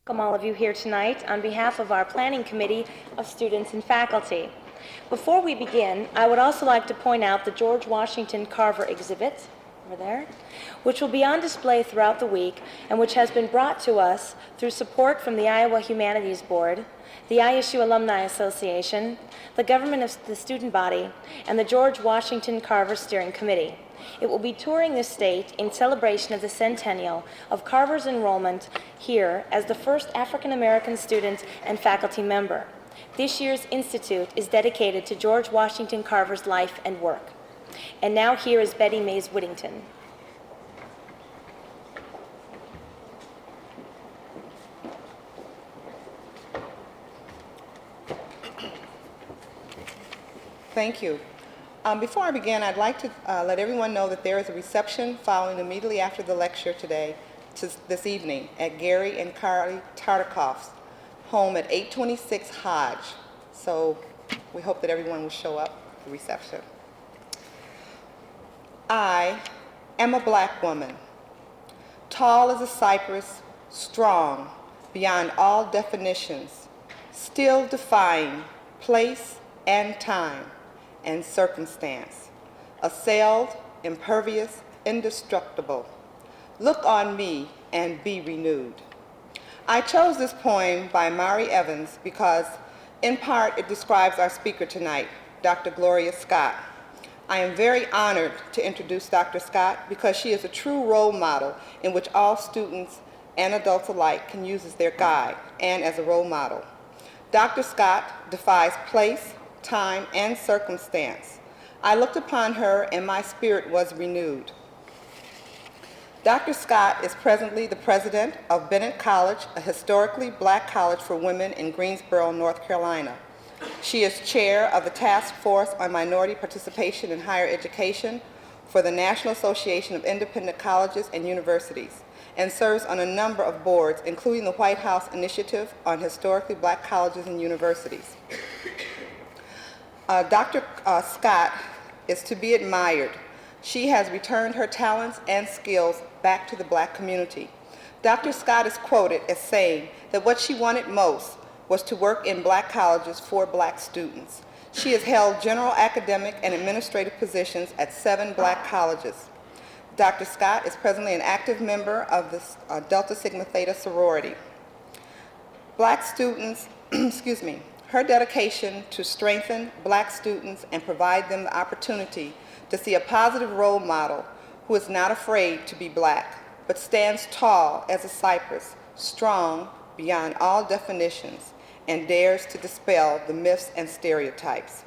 Welcome all of you here tonight on behalf of our Planning Committee of students and faculty. Before we begin, I would also like to point out the George Washington Carver exhibit over there, which will be on display throughout the week and which has been brought to us through support from the Iowa Humanities Board, the ISU Alumni Association, the government of the student body, and the George Washington Carver Steering Committee. It will be touring the state in celebration of the centennial of Carver's enrollment here as the first African American student and faculty member. This year's institute is dedicated to George Washington Carver's life and work. And now here is Betty Mays Whittington. Thank you. Before I begin, I'd like to let everyone know that there is a reception following immediately after the lecture this evening at Gary and Carly Tartikoff's home at 826 Hodge. So we hope that everyone will show up for the reception. I am a black woman, tall as a cypress, strong beyond all definitions, still defying place and time and circumstance, assailed, impervious, indestructible. Look on me and be renewed. I chose this poem by Mari Evans because, in part, it describes our speaker tonight, Dr. Gloria Scott. I am very honored to introduce Dr. Scott because she is a true role model in which all students and adults alike can use as their guide and as a role model. Dr. Scott defies place, time, and circumstance. I looked upon her and my spirit was renewed. Dr. Scott is presently the president of Bennett College, a historically black college for women in Greensboro, North Carolina. She is chair of the Task Force on Minority Participation in Higher Education for the National Association of Independent Colleges and Universities and serves on a number of boards, including the White House Initiative on Historically Black Colleges and Universities. Dr. Scott is to be admired. She has returned her talents and skills back to the black community. Dr. Scott is quoted as saying that what she wanted most was to work in black colleges for black students. She has held general academic and administrative positions at 7 black colleges. Dr. Scott is presently an active member of the Delta Sigma Theta sorority. Black students, her dedication to strengthen black students and provide them the opportunity to see a positive role model who is not afraid to be black, but stands tall as a cypress, strong beyond all definitions, and dares to dispel the myths and stereotypes.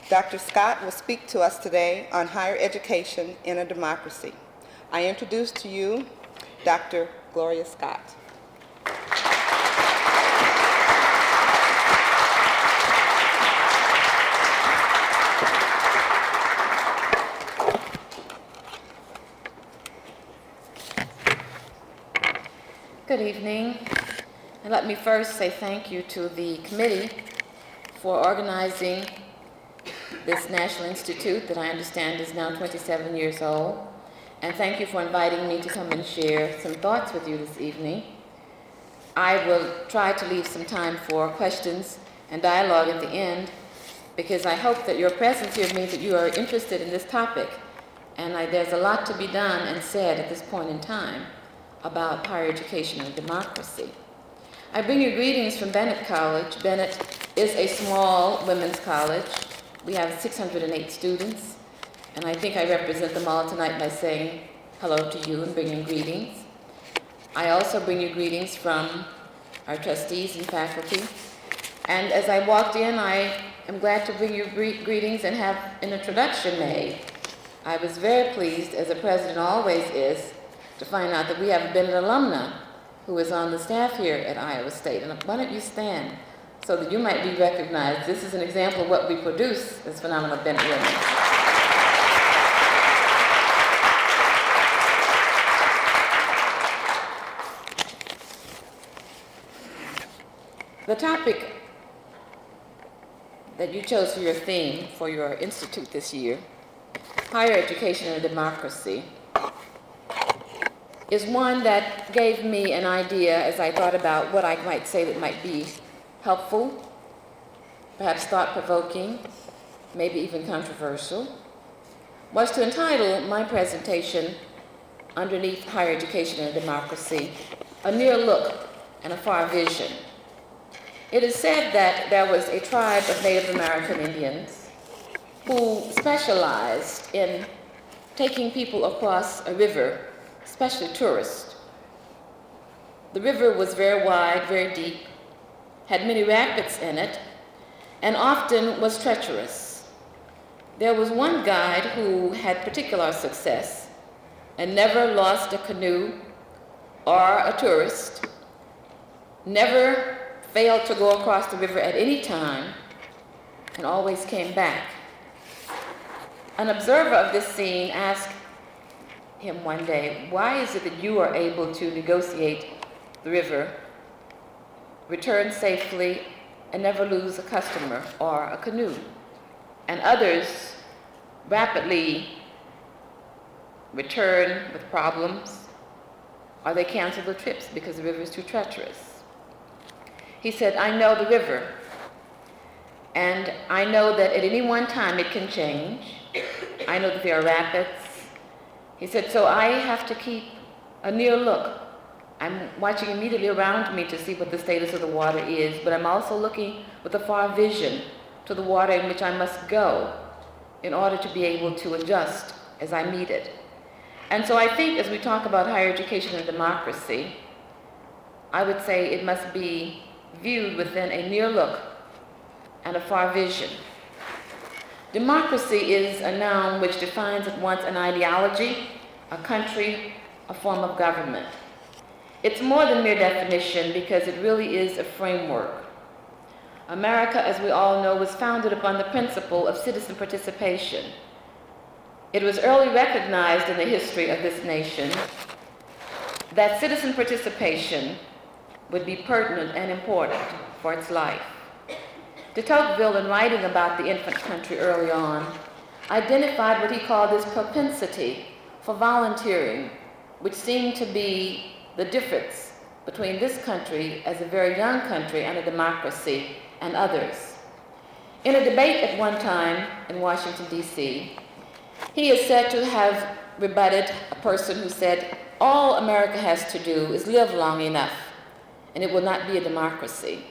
Dr. Scott will speak to us today on higher education in a democracy. I introduce to you Dr. Gloria Scott. Good evening, and let me first say thank you to the committee for organizing this National Institute that I understand is now 27 years old, and thank you for inviting me to come and share some thoughts with you this evening. I will try to leave some time for questions and dialogue at the end, because I hope that your presence here means that you are interested in this topic, and there's a lot to be done and said at this point in time about higher education and democracy. I bring you greetings from Bennett College. Bennett is a small women's college. We have 608 students, and I think I represent them all tonight by saying hello to you and bringing greetings. I also bring you greetings from our trustees and faculty. And as I walked in, I am glad to bring you greetings and have an introduction made. I was very pleased, as a president always is, to find out that we have a Bennett alumna who is on the staff here at Iowa State. And why don't you stand so that you might be recognized? This is an example of what we produce as phenomenal Bennett women. The topic that you chose for your theme for your institute this year, higher education and democracy, is one that gave me an idea as I thought about what I might say that might be helpful, perhaps thought-provoking, maybe even controversial, was to entitle my presentation, Underneath Higher Education and Democracy, A Near Look and a Far Vision. It is said that there was a tribe of Native American Indians who specialized in taking people across a river, especially tourists. The river was very wide, very deep, had many rapids in it, and often was treacherous. There was one guide who had particular success and never lost a canoe or a tourist, never failed to go across the river at any time, and always came back. An observer of this scene asked him one day, "Why is it that you are able to negotiate the river, return safely, and never lose a customer or a canoe, and others rapidly return with problems, or they cancel the trips because the river is too treacherous?" He said, "I know the river, and I know that at any one time it can change. I know that there are rapids." He said, "So I have to keep a near look. I'm watching immediately around me to see what the status of the water is, but I'm also looking with a far vision to the water in which I must go in order to be able to adjust as I meet it." And so I think as we talk about higher education and democracy, I would say it must be viewed within a near look and a far vision. Democracy is a noun which defines at once an ideology, a country, a form of government. It's more than mere definition because it really is a framework. America, as we all know, was founded upon the principle of citizen participation. It was early recognized in the history of this nation that citizen participation would be pertinent and important for its life. De Tocqueville, in writing about the infant country early on, identified what he called this propensity for volunteering, which seemed to be the difference between this country as a very young country and a democracy and others. In a debate at one time in Washington, D.C., he is said to have rebutted a person who said, "All America has to do is live long enough, and it will not be a democracy.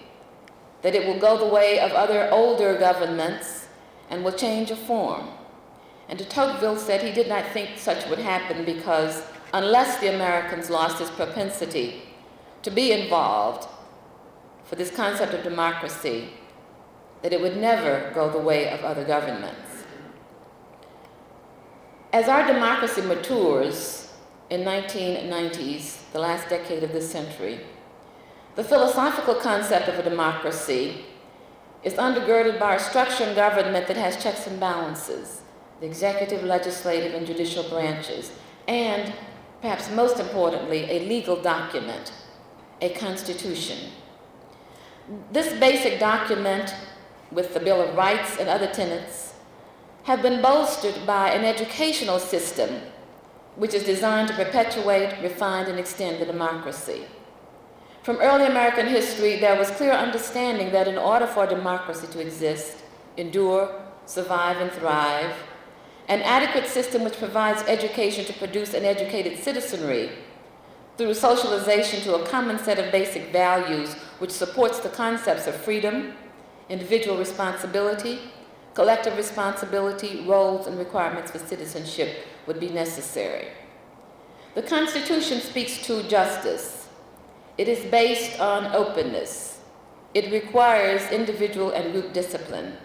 That it will go the way of other older governments and will change a form." And de Tocqueville said he did not think such would happen because unless the Americans lost this propensity to be involved for this concept of democracy, that it would never go the way of other governments. As our democracy matures in 1990s, the last decade of this century, the philosophical concept of a democracy is undergirded by a structure and government that has checks and balances, the executive, legislative, and judicial branches, and, perhaps most importantly, a legal document, a constitution. This basic document, with the Bill of Rights and other tenets, have been bolstered by an educational system which is designed to perpetuate, refine, and extend the democracy. From early American history, there was clear understanding that in order for democracy to exist, endure, survive, and thrive, an adequate system which provides education to produce an educated citizenry through socialization to a common set of basic values which supports the concepts of freedom, individual responsibility, collective responsibility, roles, and requirements for citizenship would be necessary. The Constitution speaks to justice. It is based on openness. It requires individual and group discipline.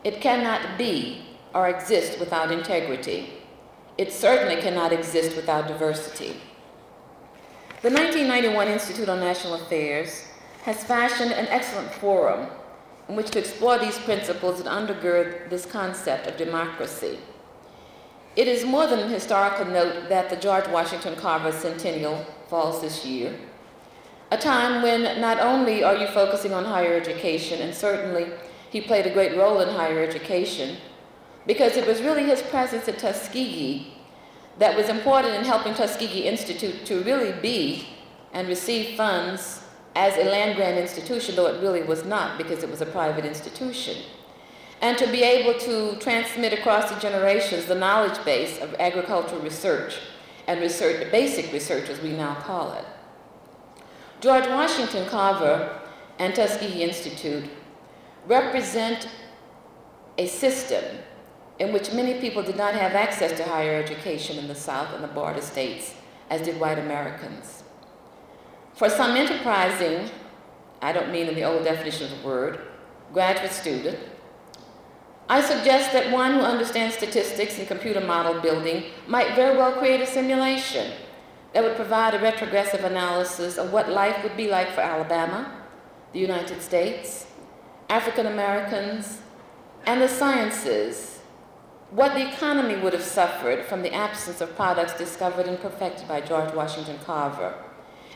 It cannot be or exist without integrity. It certainly cannot exist without diversity. The 1991 Institute on National Affairs has fashioned an excellent forum in which to explore these principles and undergird this concept of democracy. It is more than a historical note that the George Washington Carver Centennial falls this year, a time when not only are you focusing on higher education, and certainly he played a great role in higher education, because it was really his presence at Tuskegee that was important in helping Tuskegee Institute to really be and receive funds as a land-grant institution, though it really was not because it was a private institution. And to be able to transmit across the generations the knowledge base of agricultural research and research, basic research as we now call it. George Washington Carver and Tuskegee Institute represent a system in which many people did not have access to higher education in the South and the border states, as did white Americans. For some enterprising, I don't mean in the old definition of the word, graduate student, I suggest that one who understands statistics and computer model building might very well create a simulation that would provide a retrogressive analysis of what life would be like for Alabama, the United States, African Americans, and the sciences, what the economy would have suffered from the absence of products discovered and perfected by George Washington Carver,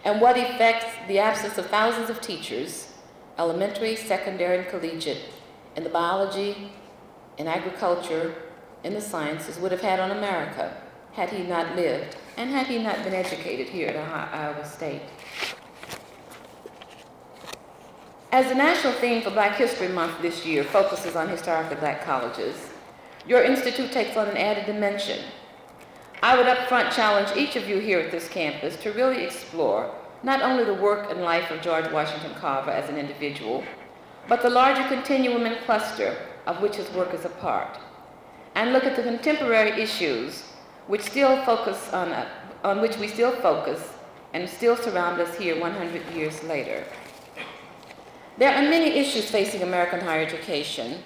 and what effects the absence of thousands of teachers, elementary, secondary, and collegiate, in the biology, in agriculture, in the sciences would have had on America had he not lived and had he not been educated here at Iowa State. As the national theme for Black History Month this year focuses on historically Black colleges, your institute takes on an added dimension. I would up front challenge each of you here at this campus to really explore not only the work and life of George Washington Carver as an individual, but the larger continuum and cluster of which his work is a part, and look at the contemporary issues which still focus on which we still focus and still surround us here 100 years later. There are many issues facing American higher education,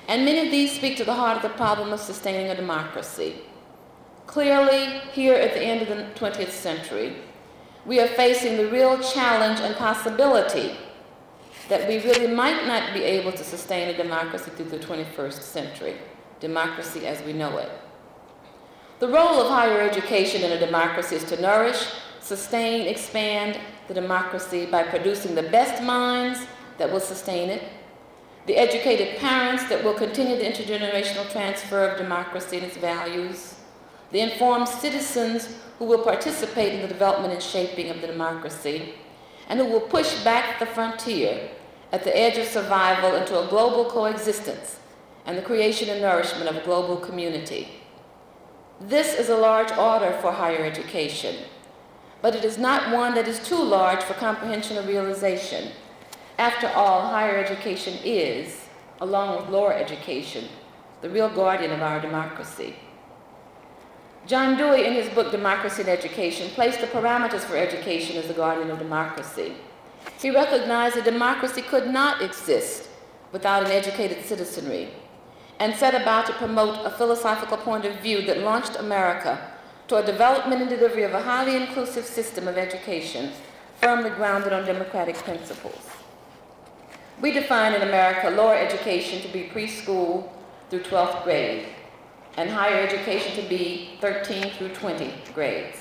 and many of these speak to the heart of the problem of sustaining a democracy. Clearly, here at the end of the 20th century, we are facing the real challenge and possibility that we really might not be able to sustain a democracy through the 21st century, democracy as we know it. The role of higher education in a democracy is to nourish, sustain, expand the democracy by producing the best minds that will sustain it, the educated parents that will continue the intergenerational transfer of democracy and its values, the informed citizens who will participate in the development and shaping of the democracy, and who will push back the frontier at the edge of survival into a global coexistence and the creation and nourishment of a global community. This is a large order for higher education, but it is not one that is too large for comprehension or realization. After all, higher education is, along with lower education, the real guardian of our democracy. John Dewey, in his book Democracy and Education, placed the parameters for education as the guardian of democracy. He recognized that democracy could not exist without an educated citizenry, and set about to promote a philosophical point of view that launched America toward development and delivery of a highly inclusive system of education firmly grounded on democratic principles. We define in America lower education to be preschool through 12th grade, and higher education to be 13 through 20 grades,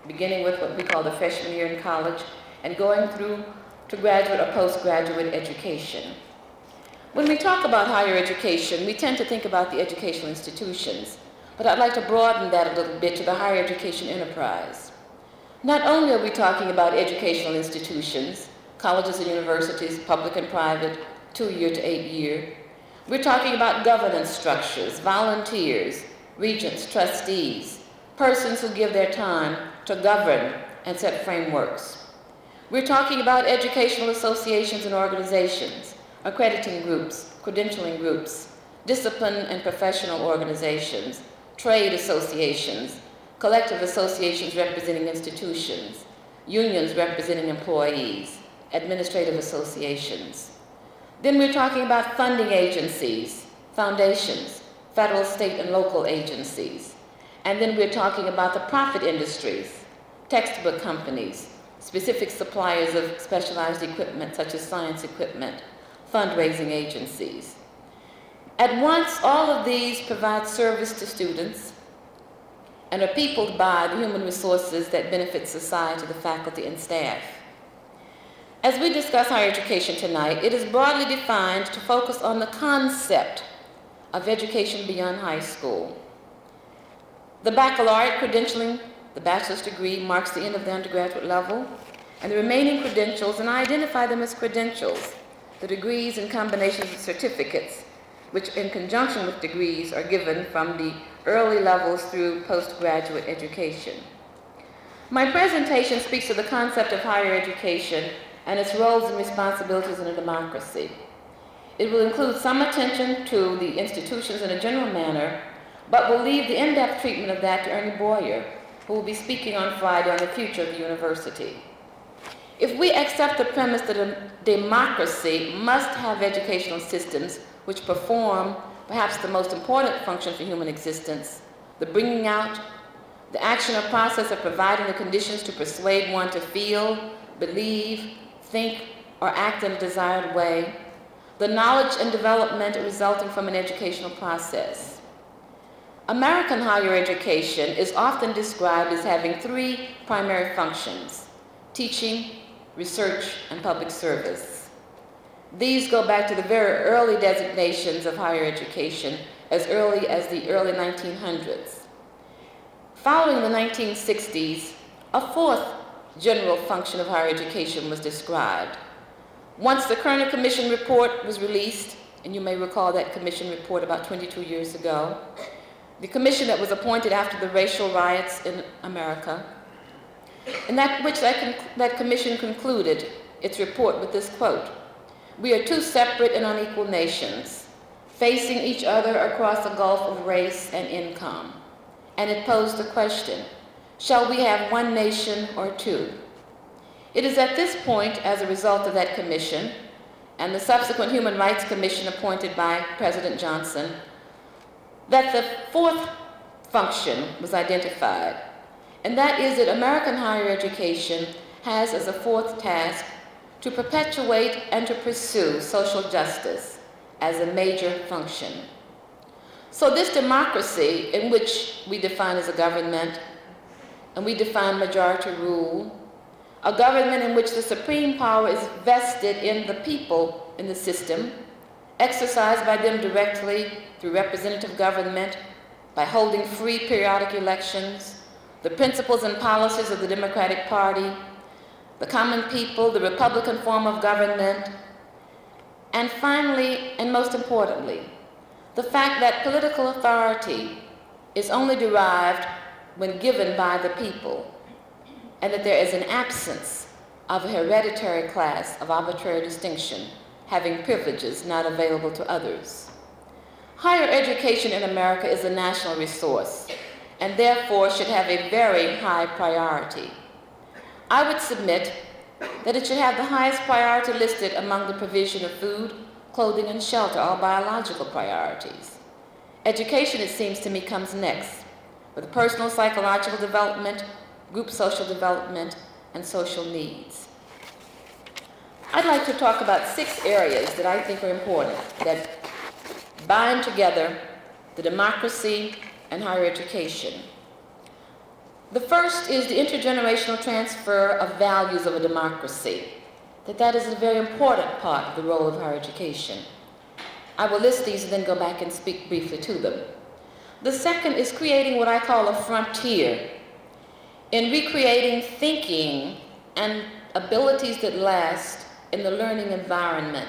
beginning with what we call the freshman year in college and going through to graduate or postgraduate education. When we talk about higher education, we tend to think about the educational institutions, but I'd like to broaden that a little bit to the higher education enterprise. Not only are we talking about educational institutions, colleges and universities, public and private, 2-year to 8-year, we're talking about governance structures, volunteers, regents, trustees, persons who give their time to govern and set frameworks. We're talking about educational associations and organizations, accrediting groups, credentialing groups, discipline and professional organizations, trade associations, collective associations representing institutions, unions representing employees, administrative associations. Then we're talking about funding agencies, foundations, federal, state, and local agencies. And then we're talking about the profit industries, textbook companies, specific suppliers of specialized equipment such as science equipment, fundraising agencies. At once, all of these provide service to students and are peopled by the human resources that benefit society, the faculty, and staff. As we discuss higher education tonight, it is broadly defined to focus on the concept of education beyond high school. The baccalaureate credentialing, the bachelor's degree, marks the end of the undergraduate level, and the remaining credentials, and I identify them as credentials, the degrees and combinations of certificates, which in conjunction with degrees are given from the early levels through postgraduate education. My presentation speaks to the concept of higher education and its roles and responsibilities in a democracy. It will include some attention to the institutions in a general manner, but will leave the in-depth treatment of that to Ernie Boyer, who will be speaking on Friday on the future of the university. If we accept the premise that a democracy must have educational systems which perform perhaps the most important function for human existence, the bringing out, the action or process of providing the conditions to persuade one to feel, believe, think, or act in a desired way, the knowledge and development resulting from an educational process. American higher education is often described as having three primary functions: teaching, research, and public service. These go back to the very early designations of higher education, as early as the early 1900s. Following the 1960s, a fourth general function of higher education was described. Once the Kerner Commission report was released, and you may recall that commission report about 22 years ago, the commission that was appointed after the racial riots in America, and that commission concluded its report with this quote: "We are two separate and unequal nations, facing each other across a gulf of race and income." And it posed the question, shall we have one nation or two? It is at this point, as a result of that commission and the subsequent Human Rights Commission appointed by President Johnson, that the fourth function was identified, and that is that American higher education has as a fourth task to perpetuate and to pursue social justice as a major function. So this democracy, in which we define as a government, and we define majority rule, a government in which the supreme power is vested in the people in the system, exercised by them directly through representative government, by holding free periodic elections, the principles and policies of the Democratic Party, the common people, the Republican form of government, and finally, and most importantly, the fact that political authority is only derived when given by the people, and that there is an absence of a hereditary class of arbitrary distinction having privileges not available to others. Higher education in America is a national resource and therefore should have a very high priority. I would submit that it should have the highest priority listed among the provision of food, clothing, and shelter, all biological priorities. Education, it seems to me, comes next, with personal psychological development, group social development, and social needs. I'd like to talk about 6 areas that I think are important, that bind together the democracy and higher education. The first is the intergenerational transfer of values of a democracy, that is a very important part of the role of higher education. I will list these and then go back and speak briefly to them. The second is creating what I call a frontier in recreating thinking and abilities that last in the learning environment,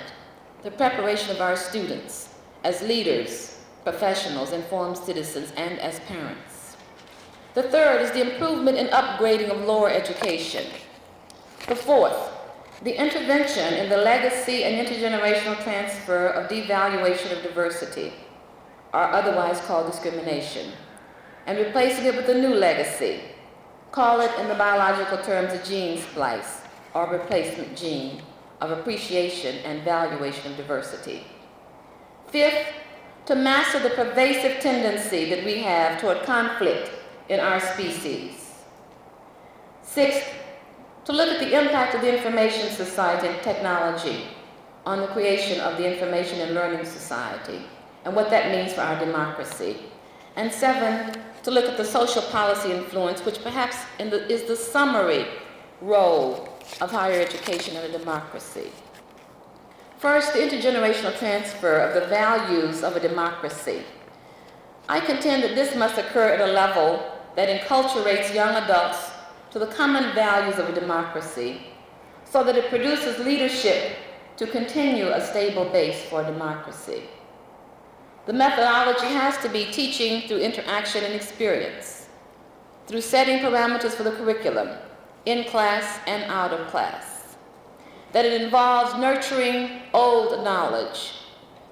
the preparation of our students as leaders, professionals, informed citizens, and as parents. The third is the improvement and upgrading of lower education. The fourth, the intervention in the legacy and intergenerational transfer of devaluation of diversity, or otherwise called discrimination, and replacing it with a new legacy. Call it, in the biological terms, a gene splice, or replacement gene, of appreciation and valuation of diversity. Fifth, to master the pervasive tendency that we have toward conflict in our species. Sixth, to look at the impact of the information society and technology on the creation of the information and learning society and what that means for our democracy. And 7, to look at the social policy influence, which perhaps is the summary role of higher education in a democracy. First, the intergenerational transfer of the values of a democracy. I contend that this must occur at a level that enculturates young adults to the common values of a democracy, so that it produces leadership to continue a stable base for democracy. The methodology has to be teaching through interaction and experience, through setting parameters for the curriculum, in class and out of class. That it involves nurturing old knowledge,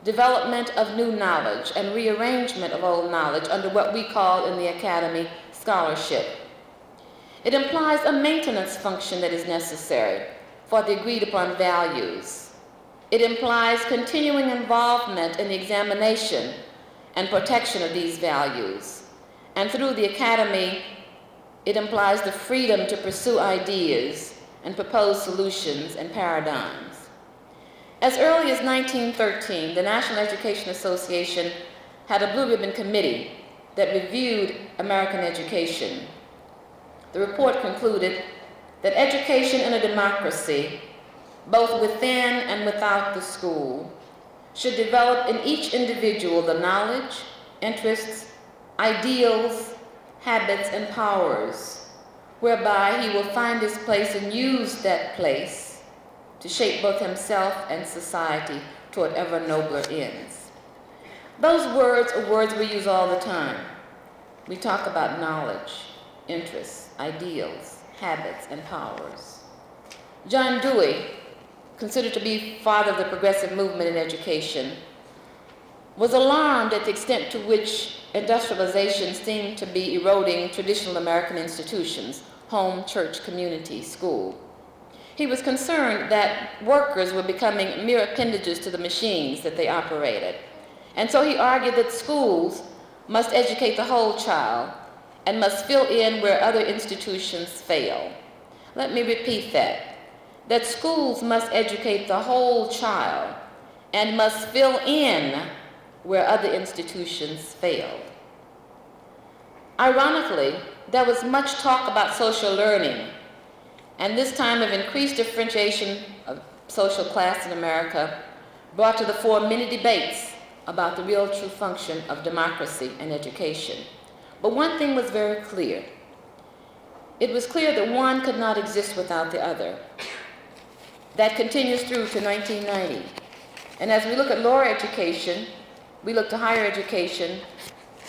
development of new knowledge, and rearrangement of old knowledge under what we call in the academy scholarship. It implies a maintenance function that is necessary for the agreed upon values. It implies continuing involvement in the examination and protection of these values. And through the academy, it implies the freedom to pursue ideas and propose solutions and paradigms. As early as 1913, the National Education Association had a Blue Ribbon Committee that reviewed American education. The report concluded that education in a democracy, both within and without the school, should develop in each individual the knowledge, interests, ideals, habits, and powers, whereby he will find his place and use that place to shape both himself and society toward ever nobler ends. Those words are words we use all the time. We talk about knowledge, interests, ideals, habits, and powers. John Dewey, considered to be father of the progressive movement in education, was alarmed at the extent to which industrialization seemed to be eroding traditional American institutions, home, church, community, school. He was concerned that workers were becoming mere appendages to the machines that they operated. And so he argued that schools must educate the whole child and must fill in where other institutions fail. Let me repeat that schools must educate the whole child and must fill in where other institutions failed. Ironically, there was much talk about social learning, and this time of increased differentiation of social class in America brought to the fore many debates about the real true function of democracy and education. But one thing was very clear. It was clear that one could not exist without the other. That continues through to 1990. And as we look at lower education, we look to higher education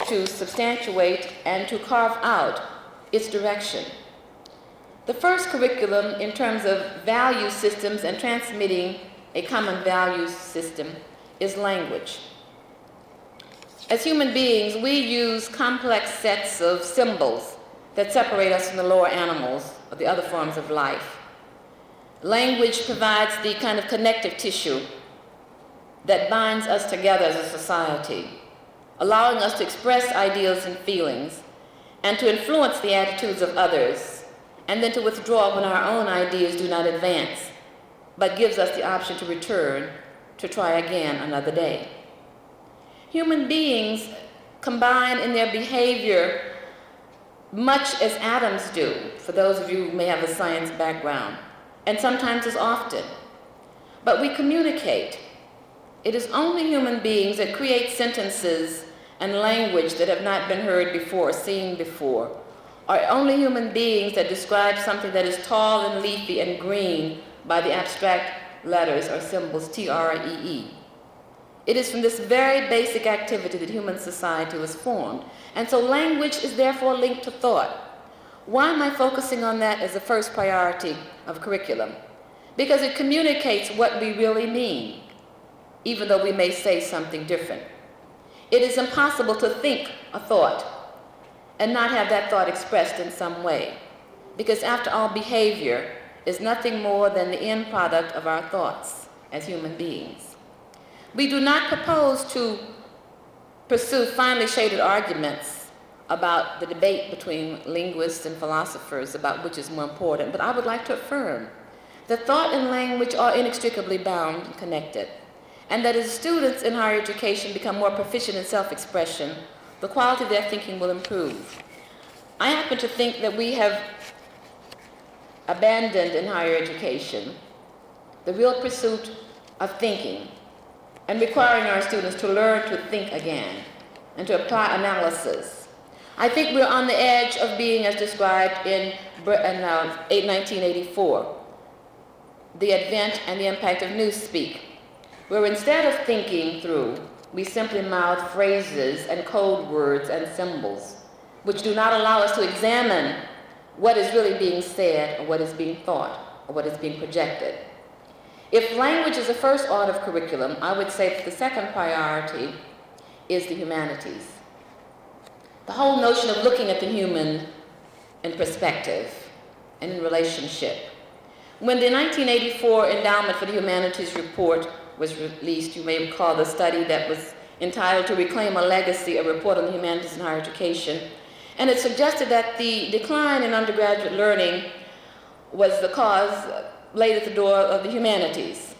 to substantiate and to carve out its direction. The first curriculum in terms of value systems and transmitting a common values system is language. As human beings, we use complex sets of symbols that separate us from the lower animals or the other forms of life. Language provides the kind of connective tissue that binds us together as a society, allowing us to express ideals and feelings and to influence the attitudes of others, and then to withdraw when our own ideas do not advance, but gives us the option to return to try again another day. Human beings combine in their behavior much as atoms do, for those of you who may have a science background, and sometimes as often. But we communicate. It is only human beings that create sentences and language that have not been heard before, seen before, or only human beings that describe something that is tall and leafy and green by the abstract letters or symbols TREE. It is from this very basic activity that human society was formed. And so language is therefore linked to thought. Why am I focusing on that as the first priority of curriculum? Because it communicates what we really mean, even though we may say something different. It is impossible to think a thought and not have that thought expressed in some way, because after all, behavior is nothing more than the end product of our thoughts as human beings. We do not propose to pursue finely shaded arguments about the debate between linguists and philosophers about which is more important, but I would like to affirm that thought and language are inextricably bound and connected, and that as students in higher education become more proficient in self-expression, the quality of their thinking will improve. I happen to think that we have abandoned in higher education the real pursuit of thinking and requiring our students to learn to think again. and to apply analysis. I think we're on the edge of being as described in 1984, the advent and the impact of newspeak, where instead of thinking through, we simply mouth phrases and code words and symbols, which do not allow us to examine what is really being said or what is being thought or what is being projected. If language is the first order of curriculum, I would say that the second priority is the humanities. The whole notion of looking at the human in perspective and in relationship. When the 1984 Endowment for the Humanities report was released, you may recall the study that was entitled To Reclaim a Legacy, a report on the humanities in higher education. And it suggested that the decline in undergraduate learning was the cause laid at the door of the humanities,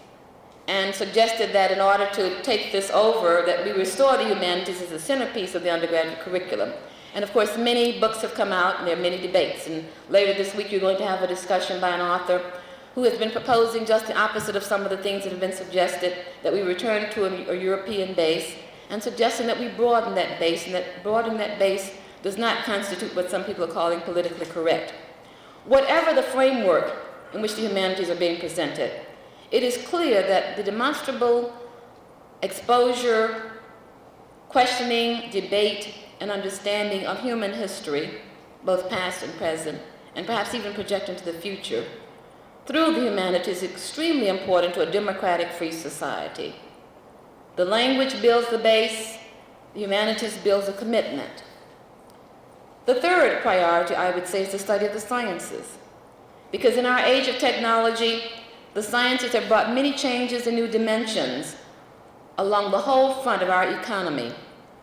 and suggested that in order to take this over, that we restore the humanities as a centerpiece of the undergraduate curriculum. And of course, many books have come out, and there are many debates. And later this week, you're going to have a discussion by an author who has been proposing just the opposite of some of the things that have been suggested, that we return to a European base, and suggesting that we broaden that base, and that broadening that base does not constitute what some people are calling politically correct. Whatever the framework in which the humanities are being presented, it is clear that the demonstrable exposure, questioning, debate, and understanding of human history, both past and present, and perhaps even project into the future, through the humanities is extremely important to a democratic, free society. The language builds the base, the humanities builds a commitment. The third priority, I would say, is the study of the sciences. Because in our age of technology, the sciences have brought many changes and new dimensions along the whole front of our economy,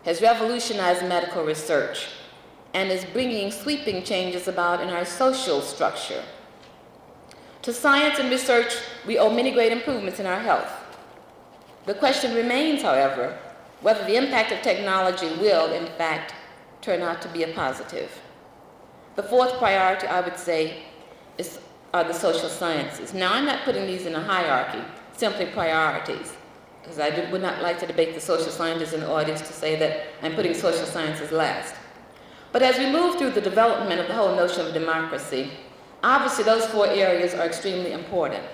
has revolutionized medical research, and is bringing sweeping changes about in our social structure. To science and research, we owe many great improvements in our health. The question remains, however, whether the impact of technology will, in fact, turn out to be a positive. The fourth priority, I would say, are the social sciences. Now, I'm not putting these in a hierarchy, simply priorities, because I would not like to debate the social scientists in the audience to say that I'm putting social sciences last. But as we move through the development of the whole notion of democracy, obviously those four areas are extremely important.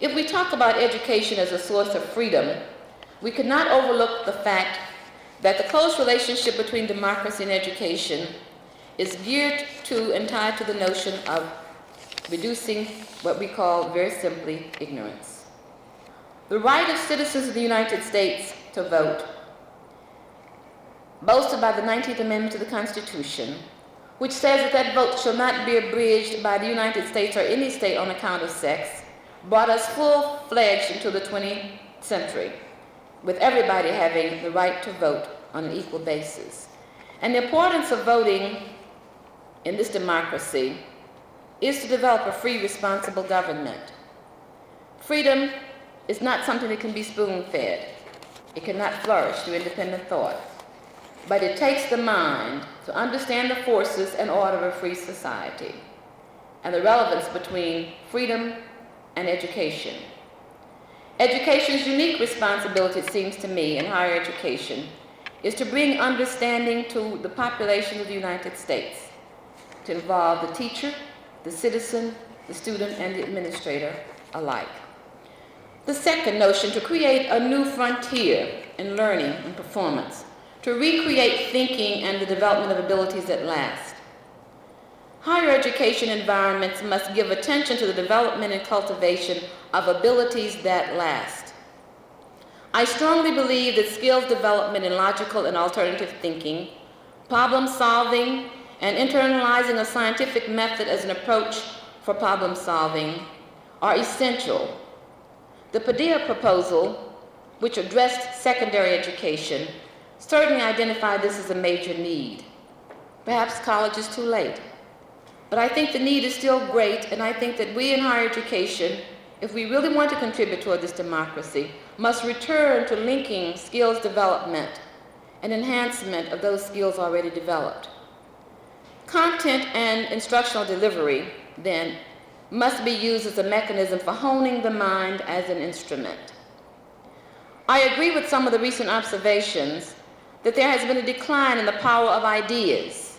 If we talk about education as a source of freedom, we could not overlook the fact that the close relationship between democracy and education is geared to and tied to the notion of reducing what we call, very simply, ignorance. The right of citizens of the United States to vote, boasted by the 19th Amendment to the Constitution, which says that that vote shall not be abridged by the United States or any state on account of sex, brought us full-fledged into the 20th century, with everybody having the right to vote on an equal basis. And the importance of voting in this democracy is to develop a free, responsible government. Freedom is not something that can be spoon-fed. It cannot flourish through independent thought. But it takes the mind to understand the forces and order of a free society and the relevance between freedom and education. Education's unique responsibility, it seems to me, in higher education, is to bring understanding to the population of the United States, to involve the teacher, the citizen, the student, and the administrator alike. The second notion, to create a new frontier in learning and performance, to recreate thinking and the development of abilities that last. Higher education environments must give attention to the development and cultivation of abilities that last. I strongly believe that skills development in logical and alternative thinking, problem solving, and internalizing a scientific method as an approach for problem solving are essential. The Padilla proposal, which addressed secondary education, certainly identified this as a major need. Perhaps college is too late. But I think the need is still great, and I think that we in higher education, if we really want to contribute toward this democracy, must return to linking skills development and enhancement of those skills already developed. Content and instructional delivery, then, must be used as a mechanism for honing the mind as an instrument. I agree with some of the recent observations that there has been a decline in the power of ideas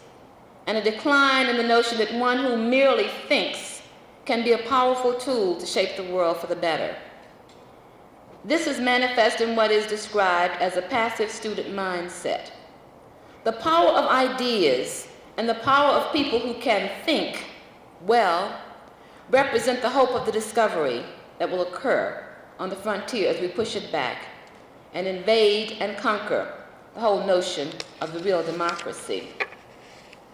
and a decline in the notion that one who merely thinks can be a powerful tool to shape the world for the better. This is manifest in what is described as a passive student mindset. The power of ideas and the power of people who can think well represent the hope of the discovery that will occur on the frontier as we push it back and invade and conquer the whole notion of the real democracy.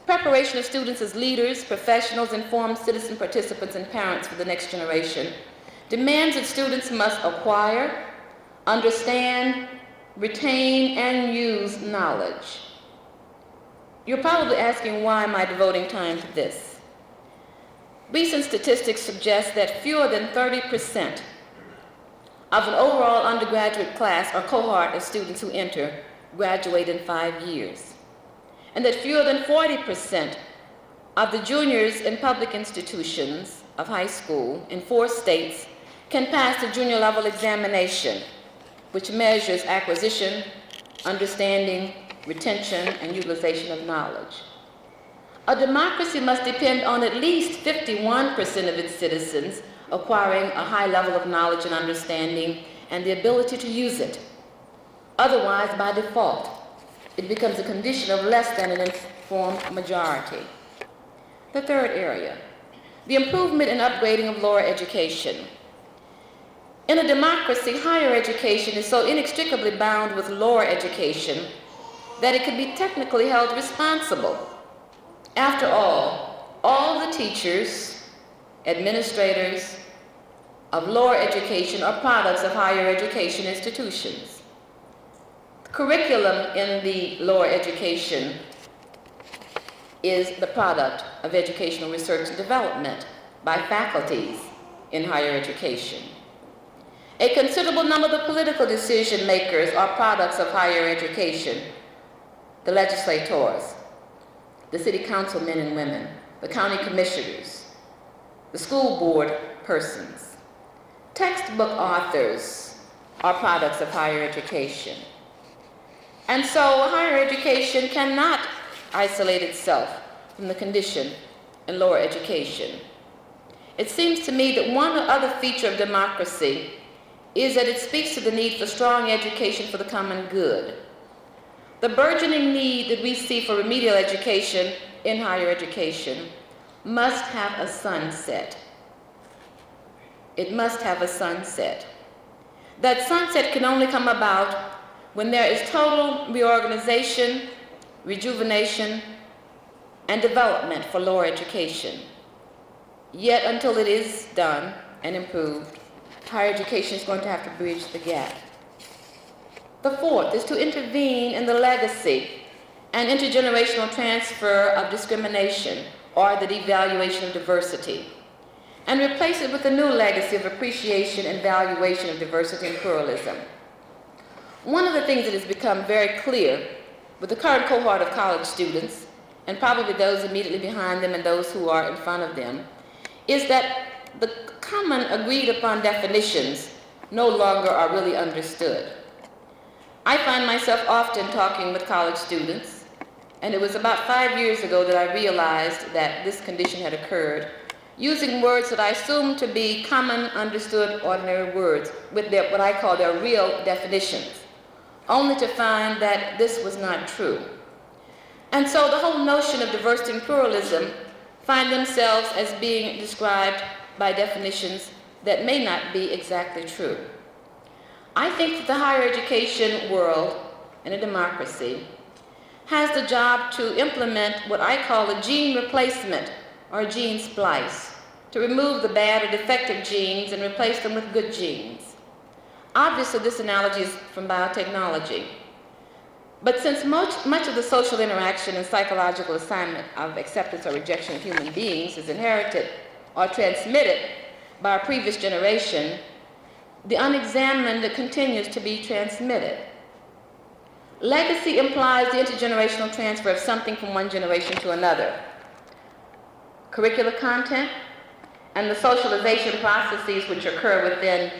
Preparation of students as leaders, professionals, informed citizen participants, and parents for the next generation demands that students must acquire, understand, retain, and use knowledge. You're probably asking, why am I devoting time to this? Recent statistics suggest that fewer than 30% of an overall undergraduate class or cohort of students who enter graduate in 5 years, and that fewer than 40% of the juniors in public institutions of high school in 4 states can pass the junior level examination, which measures acquisition, understanding, retention, and utilization of knowledge. A democracy must depend on at least 51% of its citizens acquiring a high level of knowledge and understanding and the ability to use it. Otherwise, by default, it becomes a condition of less than an informed majority. The third area, the improvement and upgrading of lower education. In a democracy, higher education is so inextricably bound with lower education that it can be technically held responsible. After all the teachers, administrators of lower education are products of higher education institutions. The curriculum in the lower education is the product of educational research and development by faculties in higher education. A considerable number of the political decision makers are products of higher education. The legislators, the city council men and women, the county commissioners, the school board persons. Textbook authors are products of higher education. And so higher education cannot isolate itself from the condition in lower education. It seems to me that one other feature of democracy is that it speaks to the need for strong education for the common good. The burgeoning need that we see for remedial education in higher education must have a sunset. It must have a sunset. That sunset can only come about when there is total reorganization, rejuvenation, and development for lower education. Yet until it is done and improved, higher education is going to have to bridge the gap. The fourth is to intervene in the legacy and intergenerational transfer of discrimination or the devaluation of diversity, and replace it with a new legacy of appreciation and valuation of diversity and pluralism. One of the things that has become very clear with the current cohort of college students, and probably those immediately behind them and those who are in front of them, is that the common agreed upon definitions no longer are really understood. I find myself often talking with college students, and it was about 5 years ago that I realized that this condition had occurred, using words that I assumed to be common, understood, ordinary words with what I call their real definitions, only to find that this was not true. And so the whole notion of diversity and pluralism find themselves as being described by definitions that may not be exactly true. I think that the higher education world in a democracy has the job to implement what I call a gene replacement or a gene splice, to remove the bad or defective genes and replace them with good genes. Obviously, this analogy is from biotechnology. But since much of the social interaction and psychological assignment of acceptance or rejection of human beings is inherited or transmitted by a previous generation, the unexamined continues to be transmitted. Legacy implies the intergenerational transfer of something from one generation to another. Curricular content and the socialization processes which occur within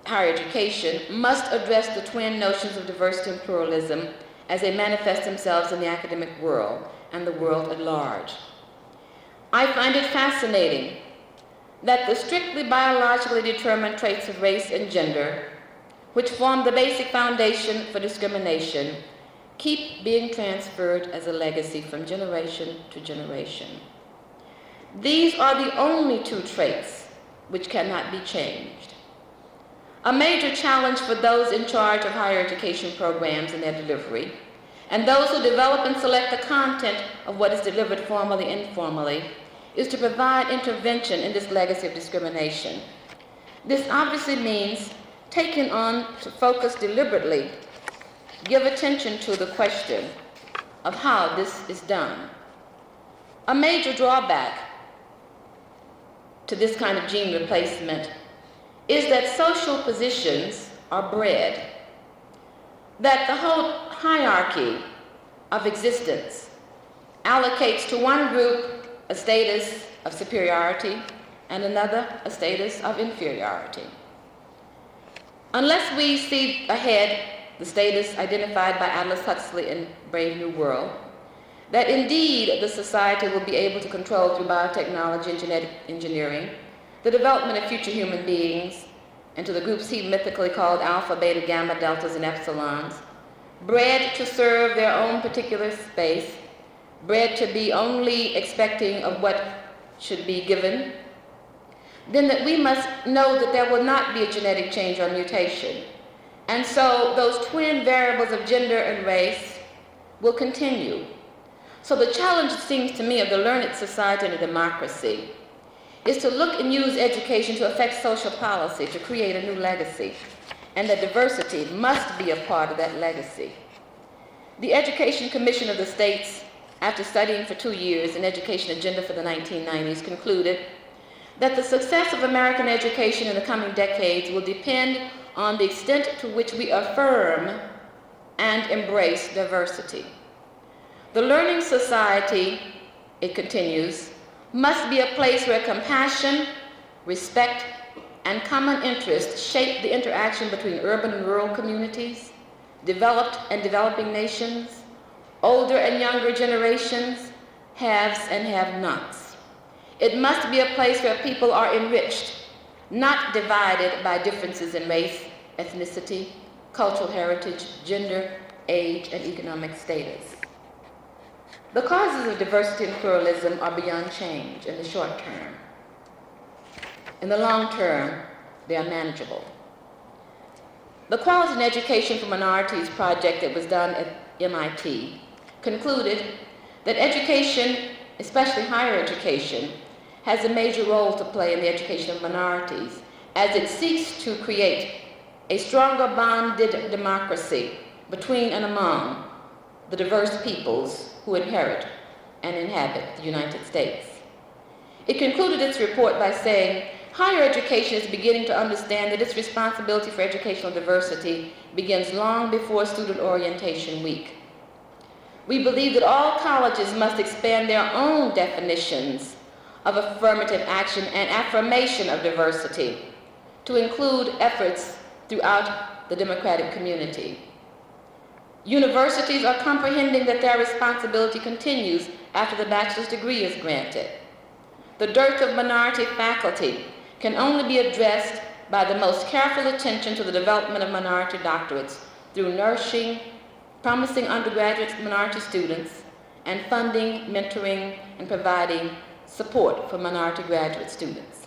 higher education must address the twin notions of diversity and pluralism as they manifest themselves in the academic world and the world at large. I find it fascinating that the strictly biologically determined traits of race and gender, which form the basic foundation for discrimination, keep being transferred as a legacy from generation to generation. These are the only two traits which cannot be changed. A major challenge for those in charge of higher education programs and their delivery, and those who develop and select the content of what is delivered formally and informally, is to provide intervention in this legacy of discrimination. This obviously means taking on to focus deliberately, give attention to the question of how this is done. A major drawback to this kind of gene replacement is that social positions are bred, that the whole hierarchy of existence allocates to one group a status of superiority and another a status of inferiority. Unless we see ahead the status identified by Aldous Huxley in Brave New World, that indeed the society will be able to control through biotechnology and genetic engineering the development of future human beings into the groups he mythically called alpha, beta, gamma, deltas, and epsilons, bred to serve their own particular space, bred to be only expecting of what should be given, then that we must know that there will not be a genetic change or mutation. And so those twin variables of gender and race will continue. So the challenge, it seems to me, of the learned society and a democracy is to look and use education to affect social policy, to create a new legacy, and that diversity must be a part of that legacy. The Education Commission of the States, after studying for 2 years an education agenda for the 1990s, concluded that the success of American education in the coming decades will depend on the extent to which we affirm and embrace diversity. The learning society, it continues, must be a place where compassion, respect, and common interest shape the interaction between urban and rural communities, developed and developing nations, older and younger generations, haves and have-nots. It must be a place where people are enriched, not divided by differences in race, ethnicity, cultural heritage, gender, age, and economic status. The causes of diversity and pluralism are beyond change in the short term. In the long term, they are manageable. The Quality in Education for Minorities project that was done at MIT concluded that education, especially higher education, has a major role to play in the education of minorities as it seeks to create a stronger bonded democracy between and among the diverse peoples who inherit and inhabit the United States. It concluded its report by saying, higher education is beginning to understand that its responsibility for educational diversity begins long before Student Orientation Week. We believe that all colleges must expand their own definitions of affirmative action and affirmation of diversity to include efforts throughout the democratic community. Universities are comprehending that their responsibility continues after the bachelor's degree is granted. The dearth of minority faculty can only be addressed by the most careful attention to the development of minority doctorates through nourishing promising undergraduate minority students and funding, mentoring, and providing support for minority graduate students.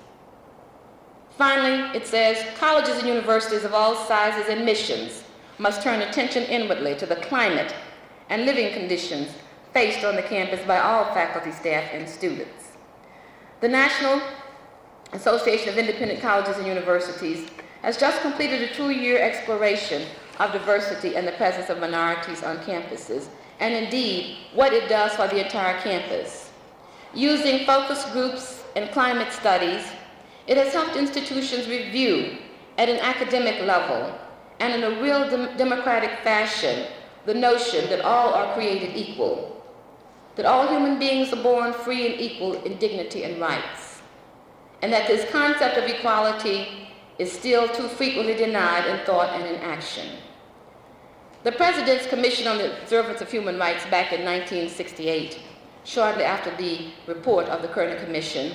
Finally, it says, colleges and universities of all sizes and missions must turn attention inwardly to the climate and living conditions faced on the campus by all faculty, staff, and students. The National Association of Independent Colleges and Universities has just completed a 2-year exploration of diversity and the presence of minorities on campuses, and indeed what it does for the entire campus. Using focus groups and climate studies, it has helped institutions review at an academic level and in a real democratic fashion the notion that all are created equal, that all human beings are born free and equal in dignity and rights, and that this concept of equality is still too frequently denied in thought and in action. The President's Commission on the Observance of Human Rights back in 1968, shortly after the report of the Kerner Commission,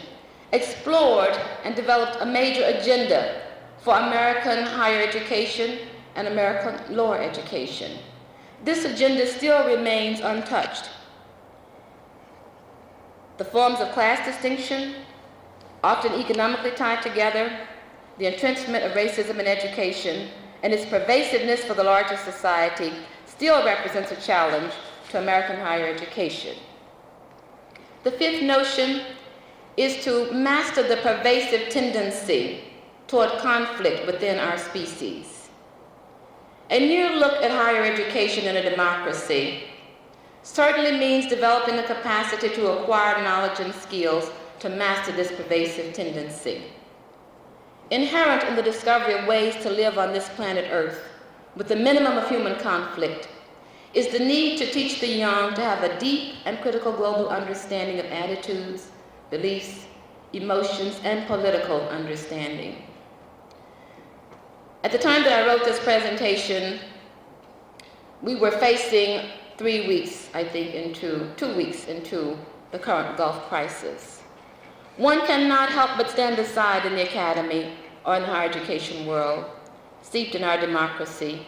explored and developed a major agenda for American higher education and American lower education. This agenda still remains untouched. The forms of class distinction, often economically tied together, the entrenchment of racism in education, and its pervasiveness for the larger society still represents a challenge to American higher education. The fifth notion is to master the pervasive tendency toward conflict within our species. A near look at higher education in a democracy certainly means developing the capacity to acquire knowledge and skills to master this pervasive tendency. Inherent in the discovery of ways to live on this planet Earth with the minimum of human conflict is the need to teach the young to have a deep and critical global understanding of attitudes, beliefs, emotions, and political understanding. At the time that I wrote this presentation, we were facing 2 weeks into the current Gulf crisis. One cannot help but stand aside in the academy or in the higher education world, steeped in our democracy,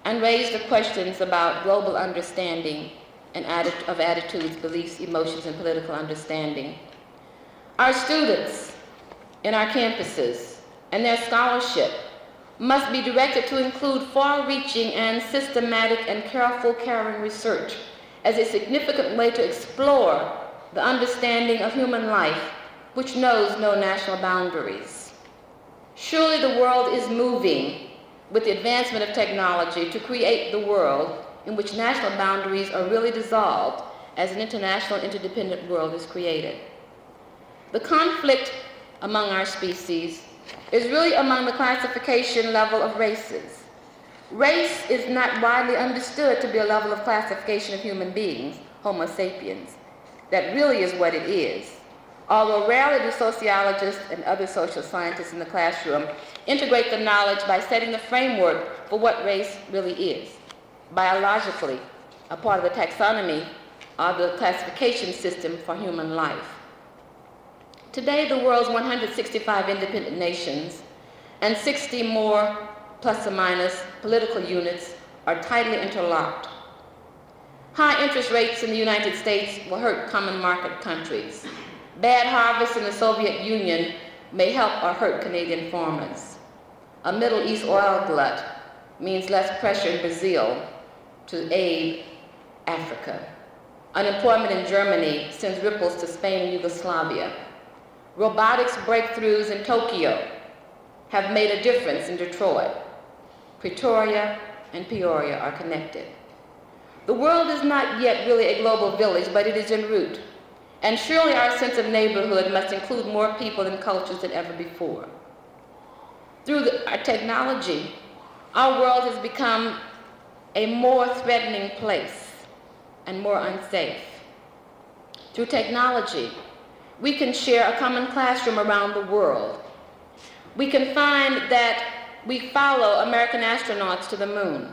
and raise the questions about global understanding and of attitudes, beliefs, emotions, and political understanding. Our students in our campuses and their scholarship must be directed to include far-reaching and systematic and careful, caring research as a significant way to explore the understanding of human life, which knows no national boundaries. Surely the world is moving with the advancement of technology to create the world in which national boundaries are really dissolved as an international interdependent world is created. The conflict among our species is really among the classification level of races. Race is not widely understood to be a level of classification of human beings, Homo sapiens. That really is what it is. Although rarely do sociologists and other social scientists in the classroom integrate the knowledge by setting the framework for what race really is, biologically, a part of the taxonomy of the classification system for human life. Today, the world's 165 independent nations and 60 more, plus or minus, political units are tightly interlocked. High interest rates in the United States will hurt common market countries. Bad harvests in the Soviet Union may help or hurt Canadian farmers. A Middle East oil glut means less pressure in Brazil to aid Africa. Unemployment in Germany sends ripples to Spain and Yugoslavia. Robotics breakthroughs in Tokyo have made a difference in Detroit. Pretoria and Peoria are connected. The world is not yet really a global village, but it is en route. And surely our sense of neighborhood must include more people and cultures than ever before. Through our technology, our world has become a more threatening place and more unsafe. Through technology, we can share a common classroom around the world. We can find that we follow American astronauts to the moon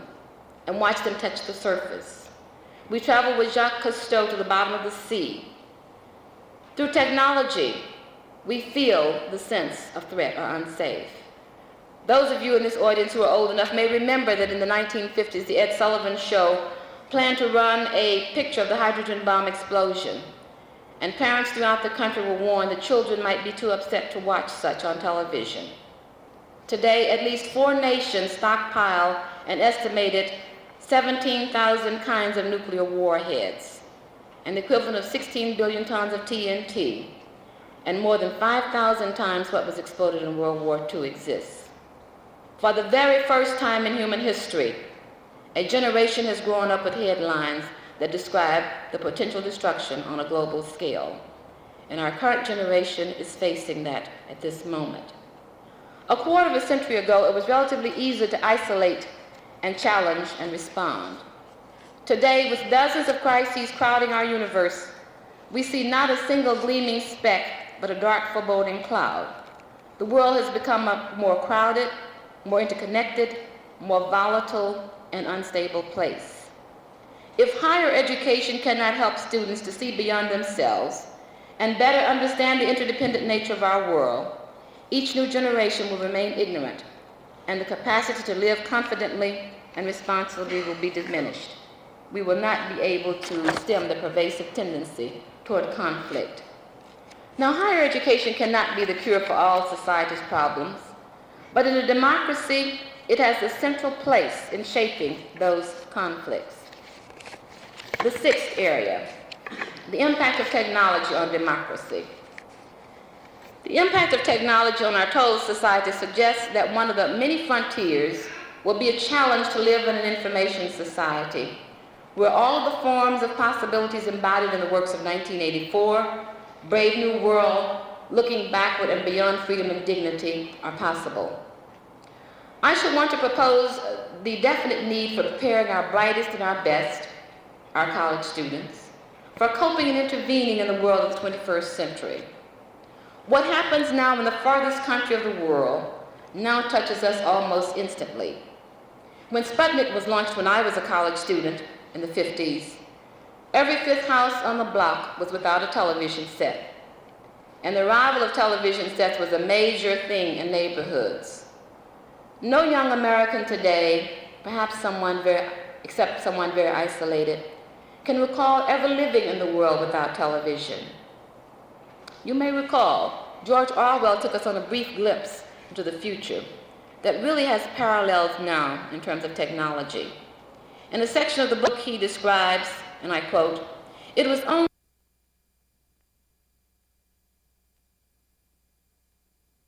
and watch them touch the surface. We travel with Jacques Cousteau to the bottom of the sea. Through technology, we feel the sense of threat or unsafe. Those of you in this audience who are old enough may remember that in the 1950s, the Ed Sullivan Show planned to run a picture of the hydrogen bomb explosion. And parents throughout the country were warned that children might be too upset to watch such on television. Today, at least 4 nations stockpile an estimated 17,000 kinds of nuclear warheads, an equivalent of 16 billion tons of TNT, and more than 5,000 times what was exploded in World War II exists. For the very first time in human history, a generation has grown up with headlines that describe the potential destruction on a global scale. And our current generation is facing that at this moment. A quarter of a century ago, it was relatively easy to isolate and challenge and respond. Today, with dozens of crises crowding our universe, we see not a single gleaming speck, but a dark, foreboding cloud. The world has become more crowded, more interconnected, more volatile, and unstable place. If higher education cannot help students to see beyond themselves and better understand the interdependent nature of our world, each new generation will remain ignorant, and the capacity to live confidently and responsibly will be diminished. We will not be able to stem the pervasive tendency toward conflict. Now, higher education cannot be the cure for all society's problems, but in a democracy, it has a central place in shaping those conflicts. The sixth area, the impact of technology on democracy. The impact of technology on our total society suggests that one of the many frontiers will be a challenge to live in an information society, where all of the forms of possibilities embodied in the works of 1984, Brave New World, Looking Backward and Beyond Freedom and Dignity are possible. I should want to propose the definite need for preparing our brightest and our best, our college students, for coping and intervening in the world of the 21st century. What happens now in the farthest country of the world now touches us almost instantly. When Sputnik was launched when I was a college student in the 50s, every fifth house on the block was without a television set, and the arrival of television sets was a major thing in neighborhoods. No young American today, except someone very isolated, can recall ever living in the world without television. You may recall, George Orwell took us on a brief glimpse into the future that really has parallels now in terms of technology. In a section of the book he describes, and I quote, "It was only